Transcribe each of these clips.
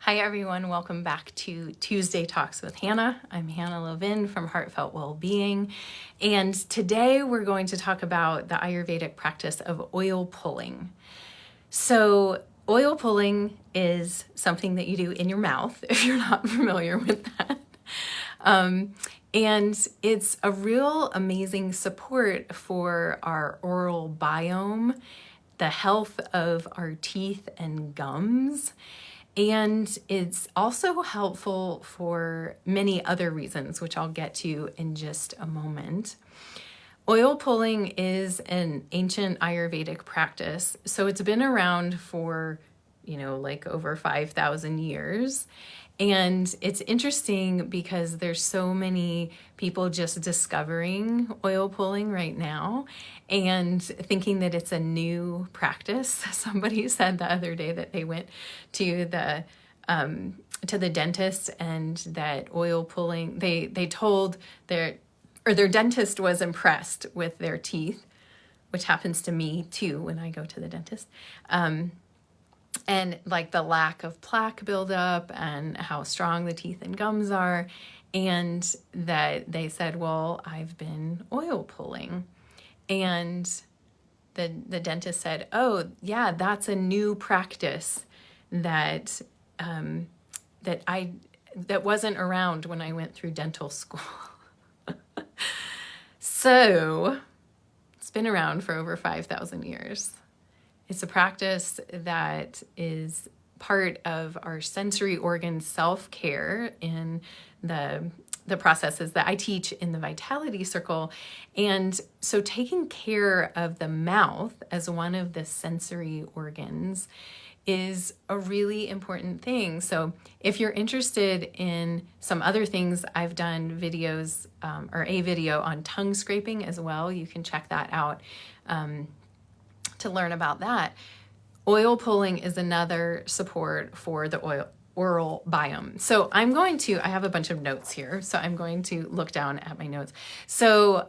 Hi, everyone. Welcome back to Tuesday Talks with Hannah. I'm Hannah Levin from Heartfelt Wellbeing. And today we're going to talk about the Ayurvedic practice of oil pulling. So, oil pulling is something that you do in your mouth, if you're not familiar with that. And it's a real amazing support for our oral biome, the health of our teeth and gums. And it's also helpful for many other reasons, which I'll get to in just a moment. Oil pulling is an ancient Ayurvedic practice. So it's been around for, like over 5,000 years. And it's interesting because there's so many people just discovering oil pulling right now and thinking that it's a new practice. Somebody said the other day that they went to the dentist and that oil pulling, they told their dentist was impressed with their teeth, which happens to me too when I go to the dentist. And like the lack of plaque buildup and how strong the teeth and gums are. And that they said, well, I've been oil pulling. And the dentist said, oh, yeah, that's a new practice that wasn't around when I went through dental school. So it's been around for over 5,000 years. It's a practice that is part of our sensory organ self-care in the processes that I teach in the Vitality Circle. And so taking care of the mouth as one of the sensory organs is a really important thing. So if you're interested in some other things, I've done videos or a video on tongue scraping as well. You can check that out to learn about that. Oil pulling is another support for the oral biome. So I have a bunch of notes here, so I'm going to look down at my notes. So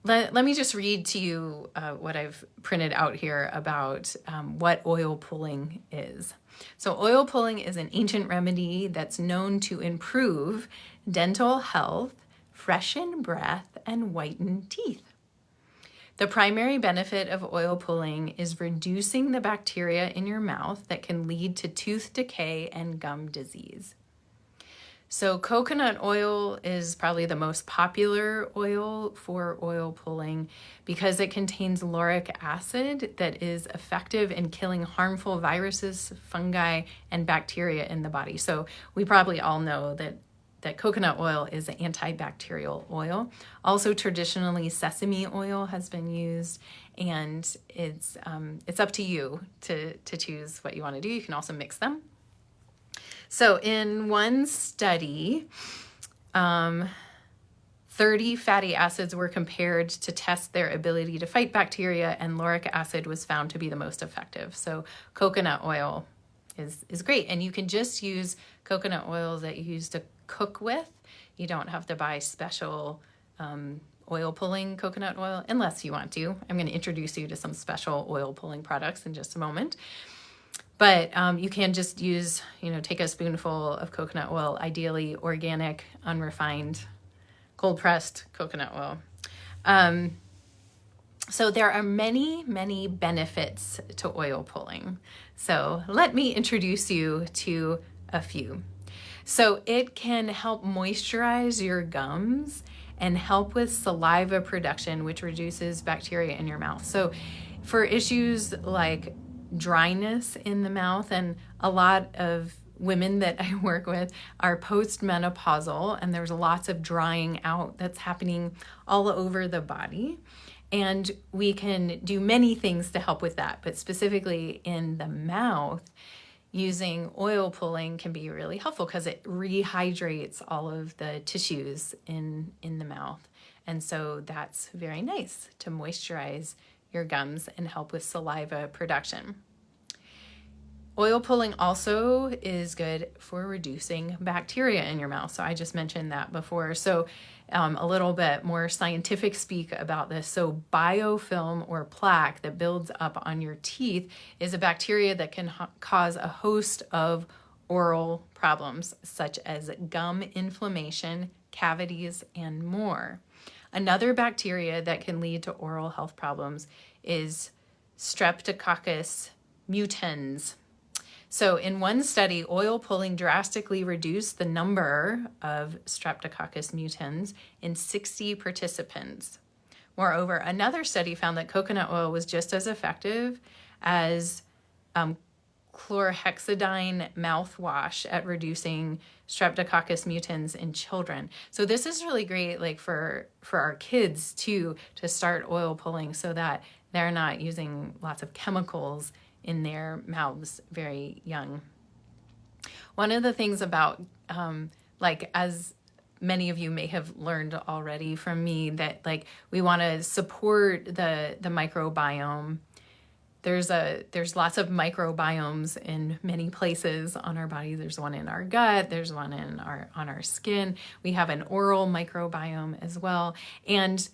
let me just read to you what I've printed out here about what oil pulling is. So oil pulling is an ancient remedy that's known to improve dental health, freshen breath, and whiten teeth. The primary benefit of oil pulling is reducing the bacteria in your mouth that can lead to tooth decay and gum disease. So coconut oil is probably the most popular oil for oil pulling because it contains lauric acid that is effective in killing harmful viruses, fungi, and bacteria in the body. So we probably all know that coconut oil is an antibacterial oil. Also, traditionally, sesame oil has been used, and it's up to you to choose what you want to do. You can also mix them. So in one study, 30 fatty acids were compared to test their ability to fight bacteria, and lauric acid was found to be the most effective. So coconut oil is great, and you can just use coconut oil that you use to cook with. You don't have to buy special oil pulling coconut oil unless you want to. I'm going to introduce you to some special oil pulling products in just a moment. But you can just use, take a spoonful of coconut oil, ideally organic, unrefined, cold pressed coconut oil. So there are many, many benefits to oil pulling. So let me introduce you to a few. So it can help moisturize your gums and help with saliva production, which reduces bacteria in your mouth. So for issues like dryness in the mouth, and a lot of women that I work with are postmenopausal, and there's lots of drying out that's happening all over the body. And we can do many things to help with that, but specifically in the mouth, using oil pulling can be really helpful because it rehydrates all of the tissues in the mouth. And so that's very nice to moisturize your gums and help with saliva production. Oil pulling also is good for reducing bacteria in your mouth. So I just mentioned that before. So a little bit more scientific speak about this. So biofilm or plaque that builds up on your teeth is a bacteria that can cause a host of oral problems such as gum inflammation, cavities, and more. Another bacteria that can lead to oral health problems is Streptococcus mutans. So in one study, oil pulling drastically reduced the number of Streptococcus mutans in 60 participants. Moreover, another study found that coconut oil was just as effective as chlorhexidine mouthwash at reducing Streptococcus mutans in children. So this is really great, like for our kids too, to start oil pulling so that they're not using lots of chemicals in their mouths very young. One of the things about, as many of you may have learned already from me, that like we want to support the microbiome. There's lots of microbiomes in many places on our body. There's one in our gut. There's one on our skin. We have an oral microbiome as well. And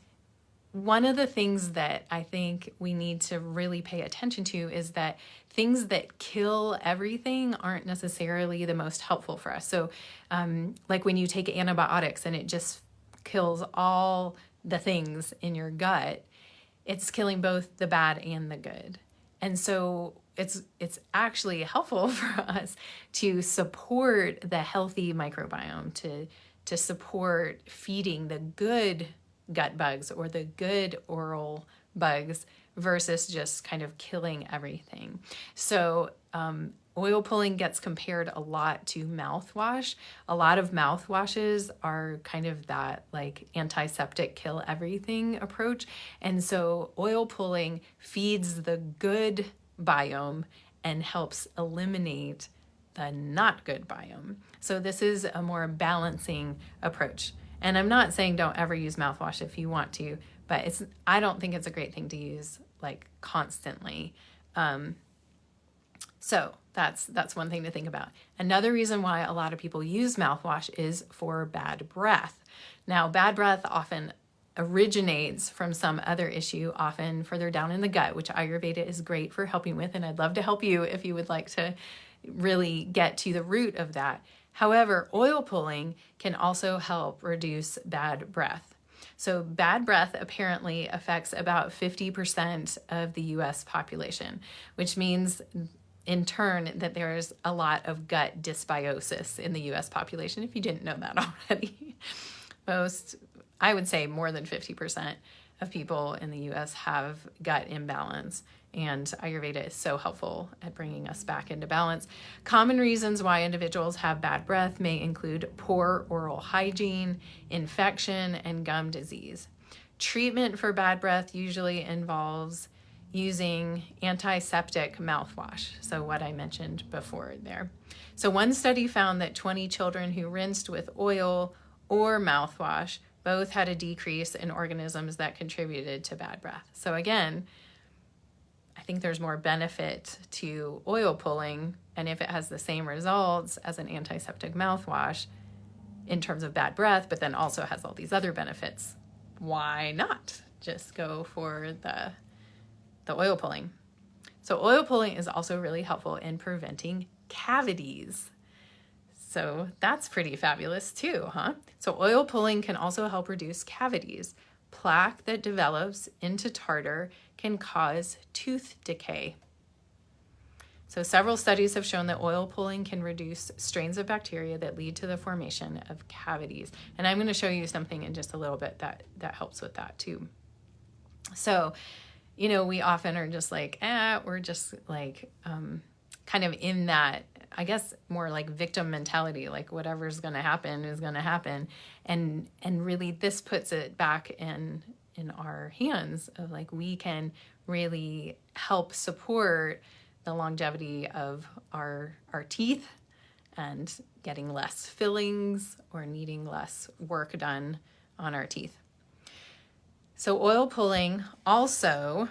one of the things that I think we need to really pay attention to is that things that kill everything aren't necessarily the most helpful for us. So like when you take antibiotics and it just kills all the things in your gut, it's killing both the bad and the good. And so it's actually helpful for us to support the healthy microbiome, to support feeding the good gut bugs or the good oral bugs versus just kind of killing everything. So oil pulling gets compared a lot to mouthwash. A lot of mouthwashes are kind of that like antiseptic kill everything approach. And so oil pulling feeds the good biome and helps eliminate the not good biome. So this is a more balancing approach. And I'm not saying don't ever use mouthwash if you want to, but I don't think it's a great thing to use like constantly. So that's one thing to think about. Another reason why a lot of people use mouthwash is for bad breath. Now, bad breath often originates from some other issue, often further down in the gut, which Ayurveda is great for helping with. And I'd love to help you if you would like to really get to the root of that. However, oil pulling can also help reduce bad breath. So bad breath apparently affects about 50% of the US population, which means in turn that there's a lot of gut dysbiosis in the US population, if you didn't know that already. I would say more than 50% of people in the US have gut imbalance. And Ayurveda is so helpful at bringing us back into balance. Common reasons why individuals have bad breath may include poor oral hygiene, infection, and gum disease. Treatment for bad breath usually involves using antiseptic mouthwash. So what I mentioned before there. So one study found that 20 children who rinsed with oil or mouthwash both had a decrease in organisms that contributed to bad breath. So again, I think there's more benefit to oil pulling, and if it has the same results as an antiseptic mouthwash in terms of bad breath, but then also has all these other benefits, why not just go for the oil pulling? So oil pulling is also really helpful in preventing cavities. So that's pretty fabulous too, huh? So oil pulling can also help reduce cavities. Plaque that develops into tartar can cause tooth decay. So several studies have shown that oil pulling can reduce strains of bacteria that lead to the formation of cavities. And I'm going to show you something in just a little bit that helps with that too. So, we often are just like, we're just like kind of in that, I guess, more like victim mentality, like whatever's going to happen is going to happen. And really this puts it back in our hands of like, we can really help support the longevity of our teeth and getting less fillings or needing less work done on our teeth. So oil pulling also,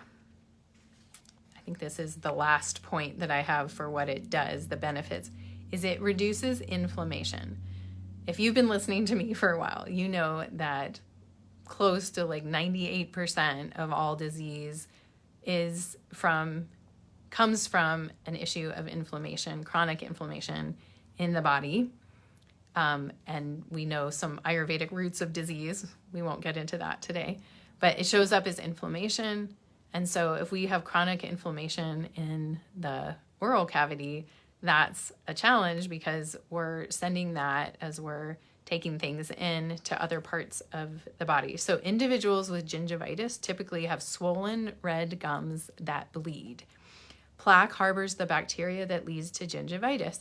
I think this is the last point that I have for what it does, the benefits, is it reduces inflammation. If you've been listening to me for a while, you know that close to like 98% of all disease comes from an issue of inflammation, chronic inflammation in the body. And we know some Ayurvedic roots of disease. We won't get into that today, but it shows up as inflammation. And so if we have chronic inflammation in the oral cavity, that's a challenge because we're sending that as we're taking things in to other parts of the body. So individuals with gingivitis typically have swollen red gums that bleed. Plaque harbors the bacteria that leads to gingivitis.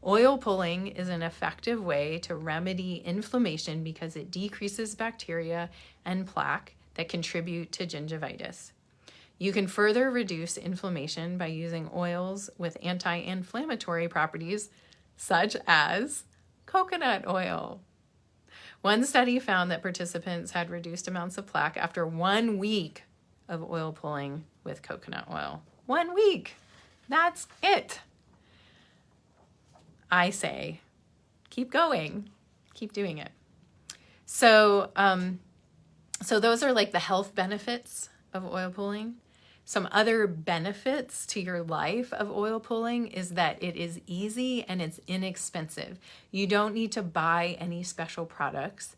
Oil pulling is an effective way to remedy inflammation because it decreases bacteria and plaque that contribute to gingivitis. You can further reduce inflammation by using oils with anti-inflammatory properties, such as coconut oil. One study found that participants had reduced amounts of plaque after 1 week of oil pulling with coconut oil. 1 week. That's it. I say, keep going, keep doing it. So those are like the health benefits of oil pulling. Some other benefits to your life of oil pulling is that it is easy and it's inexpensive. You don't need to buy any special products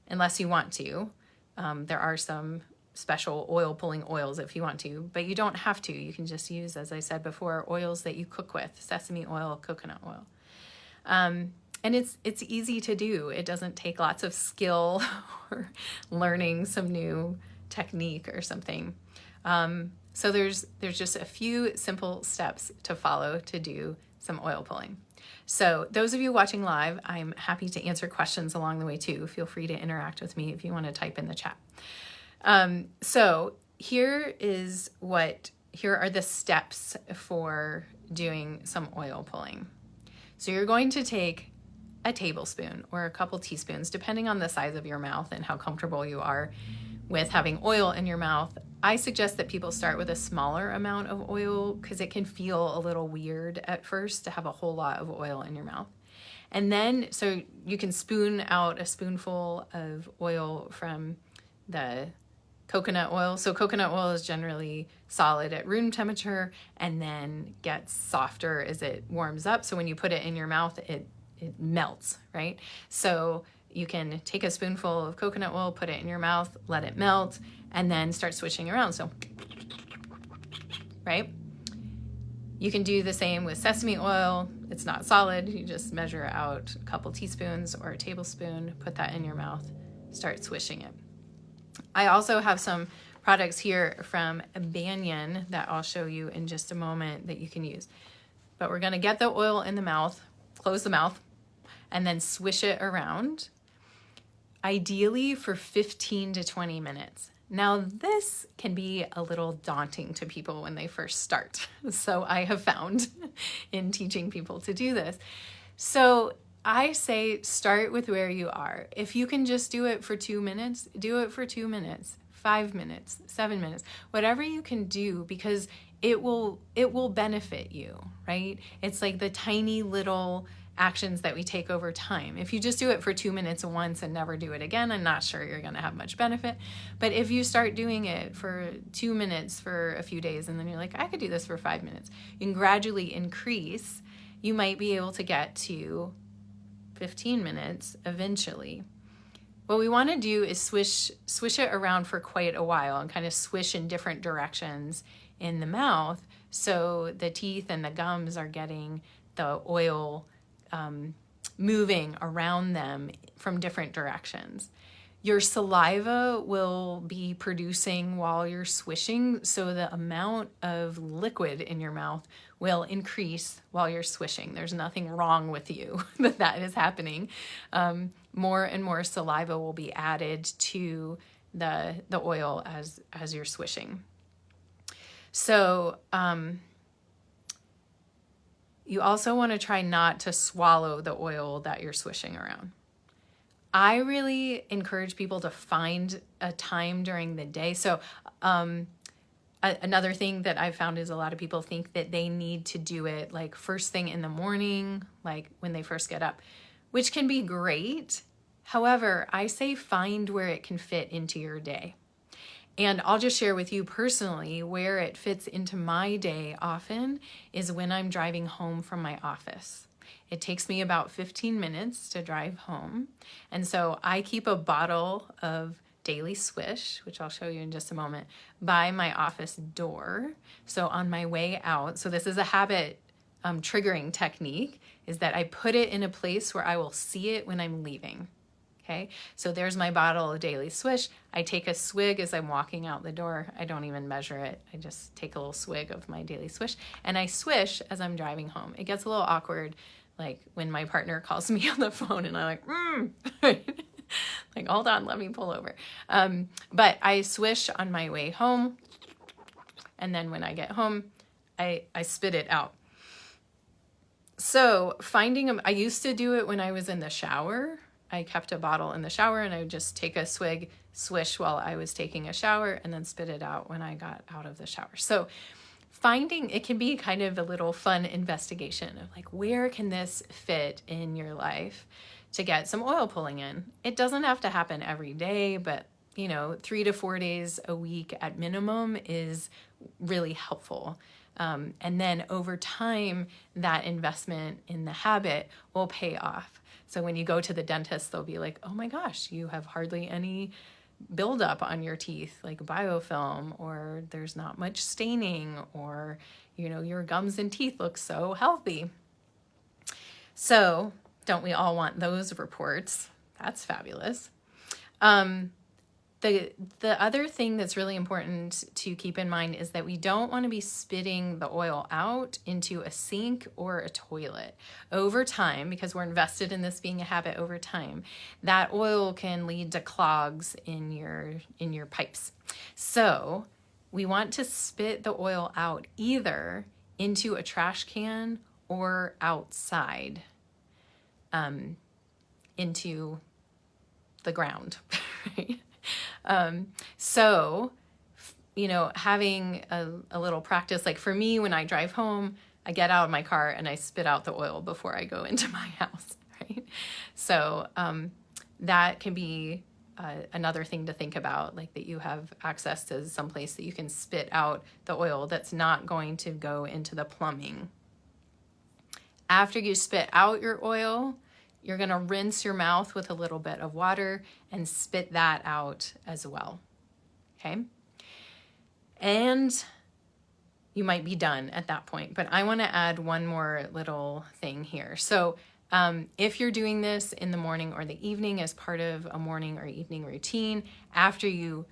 unless you want to. There are some special oil pulling oils if you want to, but you don't have to. You can just use, as I said before, oils that you cook with, sesame oil, coconut oil. And it's easy to do. It doesn't take lots of skill or learning some new technique or something. So there's just a few simple steps to follow to do some oil pulling. So those of you watching live, I'm happy to answer questions along the way too. Feel free to interact with me if you want to type in the chat. So here are the steps for doing some oil pulling. So you're going to take a tablespoon or a couple teaspoons, depending on the size of your mouth and how comfortable you are with having oil in your mouth. I suggest that people start with a smaller amount of oil because it can feel a little weird at first to have a whole lot of oil in your mouth. And then, so you can spoon out a spoonful of oil from the coconut oil. So coconut oil is generally solid at room temperature and then gets softer as it warms up. So when you put it in your mouth, it melts, right? So you can take a spoonful of coconut oil, put it in your mouth, let it melt, and then start swishing around. So, right? You can do the same with sesame oil. It's not solid. You just measure out a couple teaspoons or a tablespoon, put that in your mouth, start swishing it. I also have some products here from Banyan that I'll show you in just a moment that you can use. But we're going to get the oil in the mouth, close the mouth, and then swish it around, ideally for 15 to 20 minutes. Now, this can be a little daunting to people when they first start. So I have found in teaching people to do this. So I say start with where you are. If you can just do it for 2 minutes, do it for 2 minutes, 5 minutes, 7 minutes, whatever you can do, because it will benefit you, right? It's like the tiny little actions that we take over time. If you just do it for 2 minutes once and never do it again, I'm not sure you're going to have much benefit. But if you start doing it for 2 minutes for a few days and then you're like, I could do this for 5 minutes, you can gradually increase. You might be able to get to 15 minutes eventually. What we want to do is swish it around for quite a while and kind of swish in different directions in the mouth so the teeth and the gums are getting the oil moving around them from different directions. Your saliva will be producing while you're swishing, so the amount of liquid in your mouth will increase while you're swishing. There's nothing wrong with you that is happening. More and more saliva will be added to the oil as you're swishing. So you also want to try not to swallow the oil that you're swishing around. I really encourage people to find a time during the day. So another thing that I've found is a lot of people think that they need to do it like first thing in the morning, like when they first get up, which can be great. However, I say find where it can fit into your day. And I'll just share with you personally where it fits into my day often is when I'm driving home from my office. It takes me about 15 minutes to drive home. And so I keep a bottle of Daily Swish, which I'll show you in just a moment, by my office door. So on my way out, so this is a habit triggering technique, is that I put it in a place where I will see it when I'm leaving. Okay, so there's my bottle of Daily Swish. I take a swig as I'm walking out the door. I don't even measure it. I just take a little swig of my Daily Swish, and I swish as I'm driving home. It gets a little awkward, like when my partner calls me on the phone and I'm like, like, hold on, let me pull over. But I swish on my way home, and then when I get home, I spit it out. So I used to do it when I was in the shower. I kept a bottle in the shower and I would just take a swig, swish while I was taking a shower, and then spit it out when I got out of the shower. So it can be kind of a little fun investigation of like, where can this fit in your life to get some oil pulling in? It doesn't have to happen every day, but 3 to 4 days a week at minimum is really helpful. And then over time, that investment in the habit will pay off. So when you go to the dentist, they'll be like, oh my gosh, you have hardly any buildup on your teeth, like biofilm, or there's not much staining, or, your gums and teeth look so healthy. So don't we all want those reports? That's fabulous. The other thing that's really important to keep in mind is that we don't want to be spitting the oil out into a sink or a toilet. Over time, because we're invested in this being a habit over time, that oil can lead to clogs in your pipes. So we want to spit the oil out either into a trash can or outside, into the ground, right? So, having a little practice, like for me, when I drive home, I get out of my car and I spit out the oil before I go into my house, right? So, that can be another thing to think about, like that you have access to some place that you can spit out the oil that's not going to go into the plumbing. After you spit out your oil, you're going to rinse your mouth with a little bit of water and spit that out as well. Okay? And you might be done at that point, but I want to add one more little thing here. So if you're doing this in the morning or the evening as part of a morning or evening routine, after you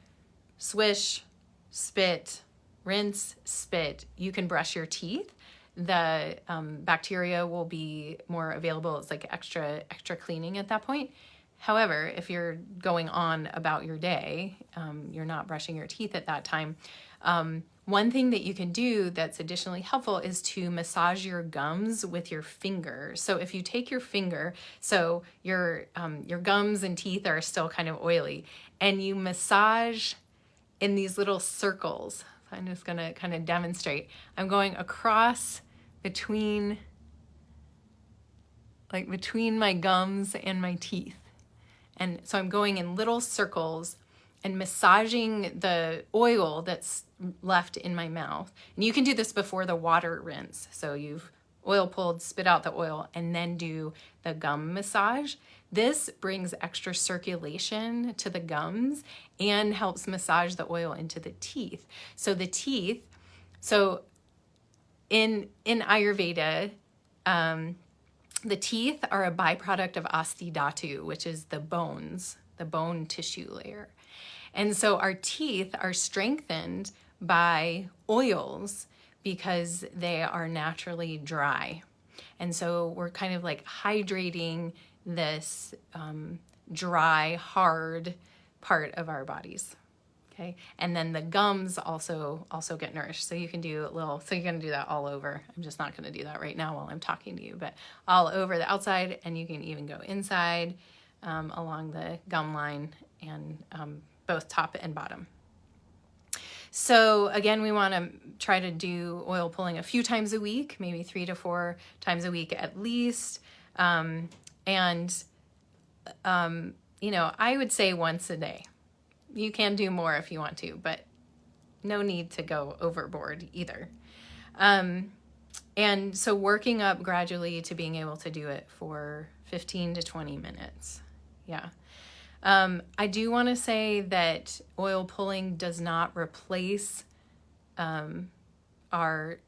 swish, spit, rinse, spit, you can brush your teeth. The bacteria will be more available. It's like extra cleaning at that point. However, if you're going on about your day, you're not brushing your teeth at that time. One thing that you can do that's additionally helpful is to massage your gums with your finger. So if you take your finger, so your gums and teeth are still kind of oily, and you massage in these little circles. So I'm just going to kind of demonstrate. I'm going across between my gums and my teeth. And so I'm going in little circles and massaging the oil that's left in my mouth. And you can do this before the water rinse. So you've oil pulled, spit out the oil, and then do the gum massage. This brings extra circulation to the gums and helps massage the oil into the teeth. So the teeth, in Ayurveda, the teeth are a byproduct of Asti Dhatu, which is the bones, the bone tissue layer. And so our teeth are strengthened by oils because they are naturally dry. And so we're kind of like hydrating this dry, hard part of our bodies. Okay, and then the gums also get nourished. So you can do you're gonna do that all over. I'm just not gonna do that right now while I'm talking to you, but all over the outside, and you can even go inside along the gum line and both top and bottom. So again, we want to try to do oil pulling a few times a week, maybe 3 to 4 times a week at least. I would say once a day. You can do more if you want to, but no need to go overboard either. And so working up gradually to being able to do it for 15 to 20 minutes. Yeah. I do want to say that oil pulling does not replace our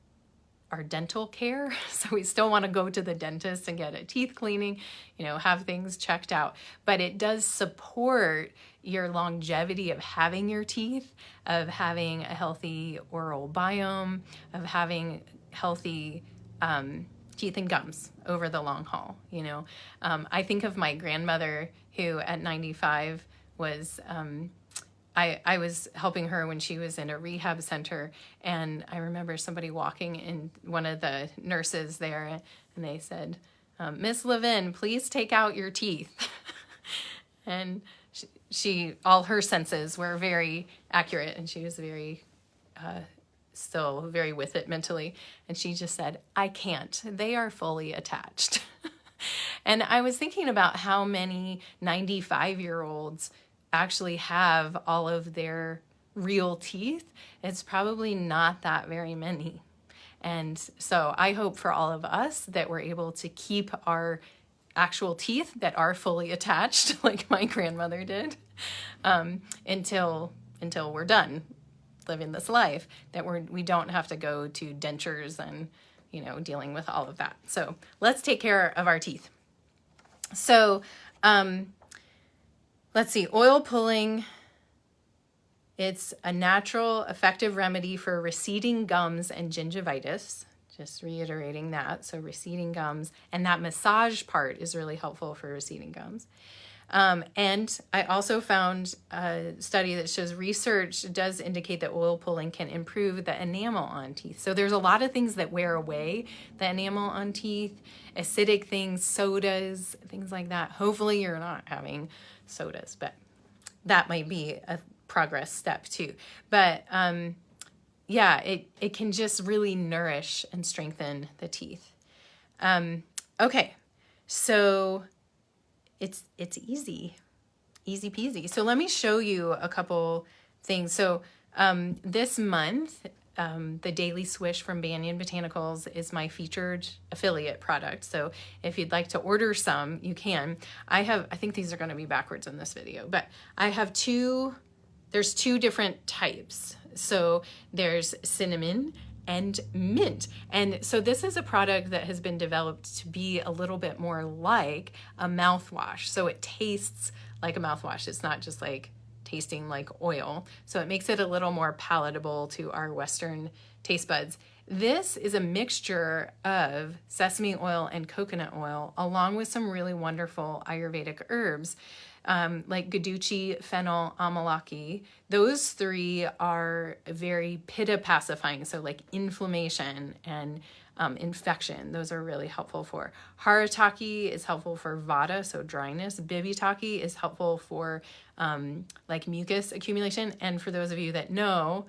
dental care. So we still want to go to the dentist and get a teeth cleaning, have things checked out. But it does support your longevity of having your teeth, of having a healthy oral biome, of having healthy teeth and gums over the long haul. I think of my grandmother who at 95 was, I was helping her when she was in a rehab center, and I remember somebody walking in, one of the nurses there, and they said, Miss Levin, please take out your teeth. And she, all her senses were very accurate, and she was very, still very with it mentally. And she just said, I can't, they are fully attached. And I was thinking about how many 95-year-olds actually have all of their real teeth. It's probably not that very many. And so I hope for all of us that we're able to keep our actual teeth that are fully attached, like my grandmother did, until we're done living this life, that we don't have to go to dentures and dealing with all of that. So let's take care of our teeth. So let's see, oil pulling, it's a natural, effective remedy for receding gums and gingivitis. Just reiterating that. So receding gums, and that massage part is really helpful for receding gums. And I also found a study that shows research does indicate that oil pulling can improve the enamel on teeth. So there's a lot of things that wear away the enamel on teeth, acidic things, sodas, things like that. Hopefully you're not having sodas, but that might be a progress step too. But yeah, it can just really nourish and strengthen the teeth. Okay, so it's easy peasy. So let me show you a couple things. So this month, the Daily Swish from Banyan Botanicals is my featured affiliate product. So if you'd like to order some, you can. I think these are going to be backwards in this video, but I have there's two different types. So there's cinnamon and mint. And so this is a product that has been developed to be a little bit more like a mouthwash. So it tastes like a mouthwash. It's not just like tasting like oil. So it makes it a little more palatable to our Western taste buds. This is a mixture of sesame oil and coconut oil, along with some really wonderful Ayurvedic herbs, like Guduchi, fennel, amalaki. Those three are very pitta pacifying, so like inflammation and infection. Those are really helpful for. Harataki is helpful for vata, so dryness. Bibitaki is helpful for like mucus accumulation. And for those of you that know,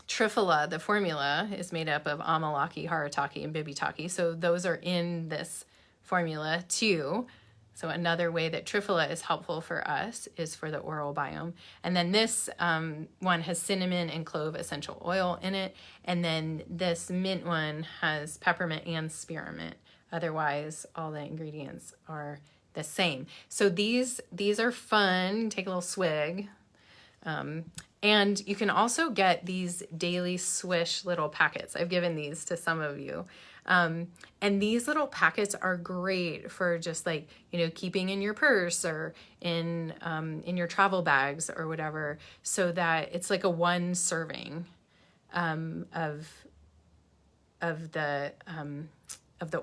Triphala, the formula, is made up of amalaki, harataki, and bibitaki. So those are in this formula too. So another way that Triphala is helpful for us is for the oral biome. And then this one has cinnamon and clove essential oil in it. And then this mint one has peppermint and spearmint. Otherwise, all the ingredients are the same. So these are fun. Take a little swig. And you can also get these Daily Swish little packets. I've given these to some of you. And these little packets are great for just like, keeping in your purse or in your travel bags or whatever, so that it's like a one serving of the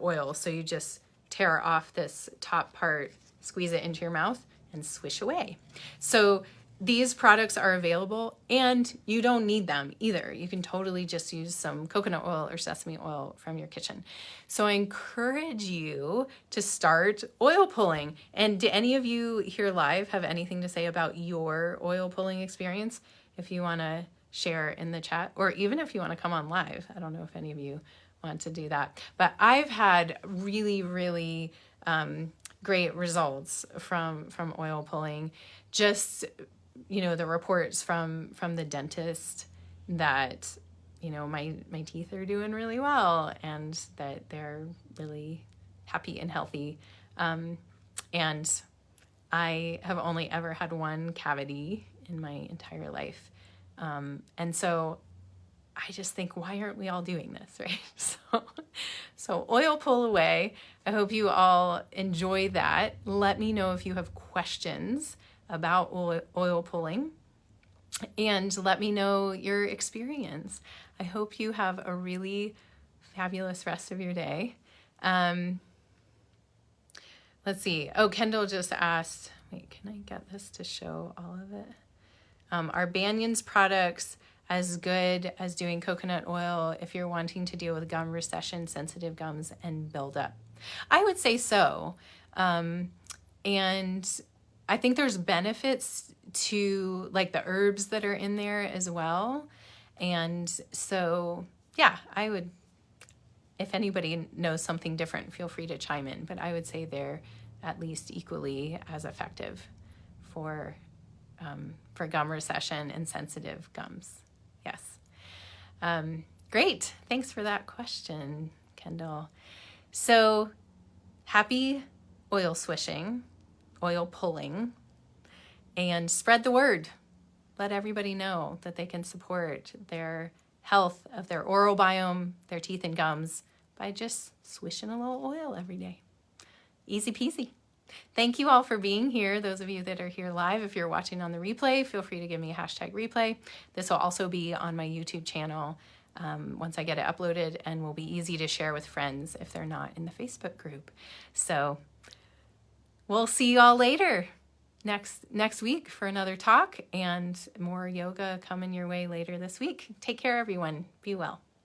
oil. So you just tear off this top part, squeeze it into your mouth, and swish away. So these products are available, and you don't need them either. You can totally just use some coconut oil or sesame oil from your kitchen. So I encourage you to start oil pulling. And do any of you here live have anything to say about your oil pulling experience? If you want to share in the chat, or even if you want to come on live. I don't know if any of you want to do that. But I've had really, really great results from oil pulling. Just the reports from the dentist that my teeth are doing really well and that they're really happy and healthy. And I have only ever had one cavity in my entire life. And so I just think, why aren't we all doing this, right? So oil pull away. I hope you all enjoy that. Let me know if you have questions about oil pulling, and let me know your experience. I hope you have a really fabulous rest of your day. Let's see. Oh, Kendall just asked, wait, can I get this to show all of it? Are Banyan's products as good as doing coconut oil if you're wanting to deal with gum recession, sensitive gums, and buildup? I would say so. And I think there's benefits to like the herbs that are in there as well. And so, yeah, I would, if anybody knows something different, feel free to chime in, but I would say they're at least equally as effective for gum recession and sensitive gums. Yes. Great. Thanks for that question, Kendall. So happy oil swishing, oil pulling, and spread the word. Let everybody know that they can support their health of their oral biome, their teeth and gums by just swishing a little oil every day. Easy peasy. Thank you all for being here. Those of you that are here live, if you're watching on the replay, feel free to give me a #replay. This will also be on my YouTube channel once I get it uploaded, and will be easy to share with friends if they're not in the Facebook group. So we'll see you all later next week for another talk, and more yoga coming your way later this week. Take care, everyone. Be well.